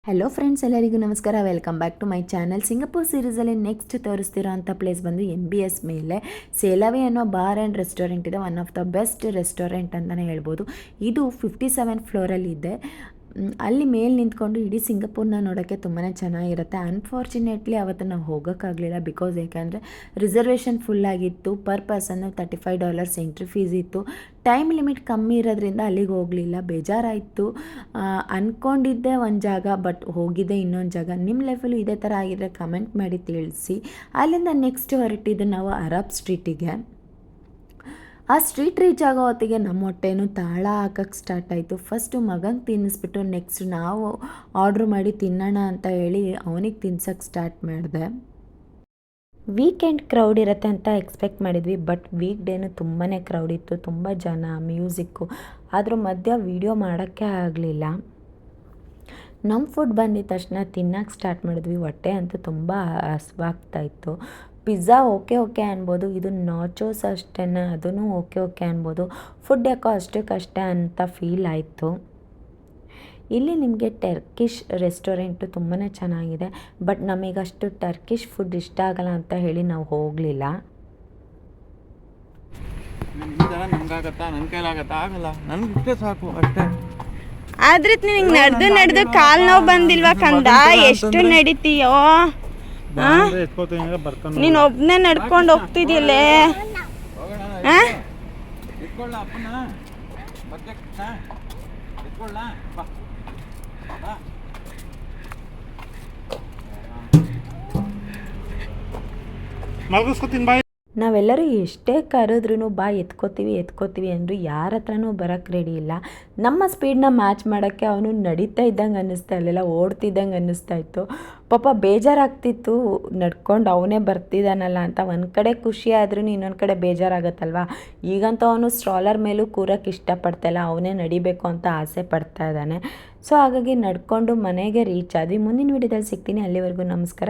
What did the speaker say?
Hello friends, ಎಲ್ಲರಿಗೂ ನಮಸ್ಕಾರ. Welcome back to my channel. Singapore ಸೀರೀಸಲ್ಲಿ ನೆಕ್ಸ್ಟ್ ತೋರಿಸ್ತಿರೋ ಅಂಥ ಪ್ಲೇಸ್ ಬಂದು MBS ಮೇಲೆ ಸೇಲವೆ ಅನ್ನೋ ಬಾರ್ ಆ್ಯಂಡ್ ರೆಸ್ಟೋರೆಂಟ್ ಇದೆ. One of the best restaurant ಅಂತಲೇ ಹೇಳ್ಬೋದು. ಇದು 57 ಫ್ಲೋರಲ್ಲಿದೆ. ಅಲ್ಲಿ ಮೇಲೆ ನಿಂತ್ಕೊಂಡು ಇಡೀ ಸಿಂಗಪೂರ್ನ ನೋಡೋಕ್ಕೆ ತುಂಬಾ ಚೆನ್ನಾಗಿರುತ್ತೆ. ಅನ್ಫಾರ್ಚುನೇಟ್ಲಿ ಅವತ್ತು ನಾವು ಹೋಗೋಕ್ಕಾಗಲಿಲ್ಲ, ಬಿಕಾಸ್ ಏಕೆಂದರೆ ರಿಸರ್ವೇಷನ್ ಫುಲ್ಲಾಗಿತ್ತು. ಪರ್ ಪರ್ಸನ್ನು $35 ಎಂಟ್ರಿ ಫೀಸ್ ಇತ್ತು. ಟೈಮ್ ಲಿಮಿಟ್ ಕಮ್ಮಿ ಇರೋದ್ರಿಂದ ಅಲ್ಲಿಗೆ ಹೋಗಲಿಲ್ಲ. ಬೇಜಾರಾಯಿತು. ಅಂದ್ಕೊಂಡಿದ್ದೆ ಒಂದು ಜಾಗ, ಬಟ್ ಹೋಗಿದ್ದೆ ಇನ್ನೊಂದು ಜಾಗ. ನಿಮ್ಮ ಲೈಫಲ್ಲೂ ಇದೇ ಥರ ಆಗಿದ್ರೆ ಕಮೆಂಟ್ ಮಾಡಿ ತಿಳಿಸಿ. ಅಲ್ಲಿಂದ ನೆಕ್ಸ್ಟ್ ಹೊರಟಿದ್ದು ನಾವು ಅರಬ್ ಸ್ಟ್ರೀಟಿಗೆ. ಆ ಸ್ಟ್ರೀಟ್ ರೀಚ್ ಆಗೋ ಹೊತ್ತಿಗೆ ನಮ್ಮ ಹೊಟ್ಟೆನೂ ತಾಳ ಹಾಕಕ್ಕೆ ಸ್ಟಾರ್ಟ್ ಆಯಿತು. ಫಸ್ಟು ಮಗಂಗೆ ತಿನ್ನಿಸ್ಬಿಟ್ಟು ನೆಕ್ಸ್ಟ್ ನಾವು ಆರ್ಡ್ರ್ ಮಾಡಿ ತಿನ್ನೋಣ ಅಂತ ಹೇಳಿ ಅವನಿಗೆ ತಿನ್ಸೋಕ್ಕೆ ಸ್ಟಾರ್ಟ್ ಮಾಡಿದೆ. ವೀಕೆಂಡ್ ಕ್ರೌಡ್ ಇರುತ್ತೆ ಅಂತ ಎಕ್ಸ್ಪೆಕ್ಟ್ ಮಾಡಿದ್ವಿ, ಬಟ್ ವೀಕ್ ಡೇನು ತುಂಬಾ ಕ್ರೌಡ್ ಇತ್ತು. ತುಂಬ ಜನ, ಮ್ಯೂಸಿಕ್ಕು. ಅದ್ರ ಮಧ್ಯ ವೀಡಿಯೋ ಮಾಡೋಕ್ಕೆ ಆಗಲಿಲ್ಲ. ನಮ್ಮ ಫುಡ್ ಬಂದಿದ್ದ ತಕ್ಷಣ ತಿನ್ನೋಕ್ಕೆ ಸ್ಟಾರ್ಟ್ ಮಾಡಿದ್ವಿ. ಹೊಟ್ಟೆ ಅಂತೂ ತುಂಬ ಹಸ್ವಾಗ್ತಾಯಿತ್ತು. ಪಿಜ್ಜಾ ಓಕೆ ಅನ್ಬೋದು, ಇದು ನಾಚೋಸ್ ಅಷ್ಟೇ, ಅದೂ ಓಕೆ ಅನ್ಬೋದು. ಫುಡ್ ಯಾಕೋ ಅಷ್ಟಕ್ಕಷ್ಟೇ ಅಂತ ಫೀಲ್ ಆಯಿತು. ಇಲ್ಲಿ ನಿಮಗೆ ಟರ್ಕಿಷ್ ರೆಸ್ಟೋರೆಂಟು ತುಂಬಾ ಚೆನ್ನಾಗಿದೆ, ಬಟ್ ನಮಗಷ್ಟು ಟರ್ಕಿಷ್ ಫುಡ್ ಇಷ್ಟ ಆಗಲ್ಲ ಅಂತ ಹೇಳಿ ನಾವು ಹೋಗಲಿಲ್ಲ. ಆದ್ರೆ ನಿನಗೆ ನಡೆದು ಕಾಲು ನೋವು ಬಂದಿಲ್ವಾ ಕಂದ? ಎಷ್ಟು ನಡೀತೀಯೋ? ನೀನು ಒಬ್ಬನೇ ನಡ್ಕೊಂಡು ಹೋಗ್ತಿದ್ಯಲ್ಲೇ. ನಾವೆಲ್ಲರೂ ಎಷ್ಟೇ ಕರೆದ್ರೂ ಬಾ ಎತ್ಕೋತೀವಿ ಅಂದರು ಯಾರ ಹತ್ರನೂ ಬರೋಕ್ಕೆ ರೆಡಿ ಇಲ್ಲ. ನಮ್ಮ ಸ್ಪೀಡನ್ನ ಮ್ಯಾಚ್ ಮಾಡೋಕ್ಕೆ ಅವನು ನಡೀತಾ ಇದ್ದಂಗೆ ಅನ್ನಿಸ್ತಾ ಇರಲಿಲ್ಲ, ಓಡ್ತಿದ್ದಂಗೆ ಅನ್ನಿಸ್ತಾ ಇತ್ತು. ಪಾಪ ಬೇಜಾರಾಗ್ತಿತ್ತು, ನಡ್ಕೊಂಡು ಅವನೇ ಬರ್ತಿದ್ದಾನಲ್ಲ ಅಂತ. ಒಂದು ಕಡೆ ಖುಷಿ ಆದ್ರೂ ಇನ್ನೊಂದು ಕಡೆ ಬೇಜಾರಾಗತ್ತಲ್ವ. ಈಗಂತೂ ಅವನು ಸ್ಟ್ರಾಲರ್ ಮೇಲೂ ಕೂರಕ್ಕೆ ಇಷ್ಟಪಡ್ತಾಯಿಲ್ಲ, ಅವನೇ ನಡಿಬೇಕು ಅಂತ ಆಸೆ ಪಡ್ತಾ ಇದ್ದಾನೆ. ಸೊ ಹಾಗಾಗಿ ನಡ್ಕೊಂಡು ಮನೆಗೆ ರೀಚ್ ಆದ್ವಿ. ಮುಂದಿನ ವಿಡಿಯೋದಲ್ಲಿ ಸಿಗ್ತೀನಿ. ಅಲ್ಲಿವರೆಗೂ ನಮಸ್ಕಾರ.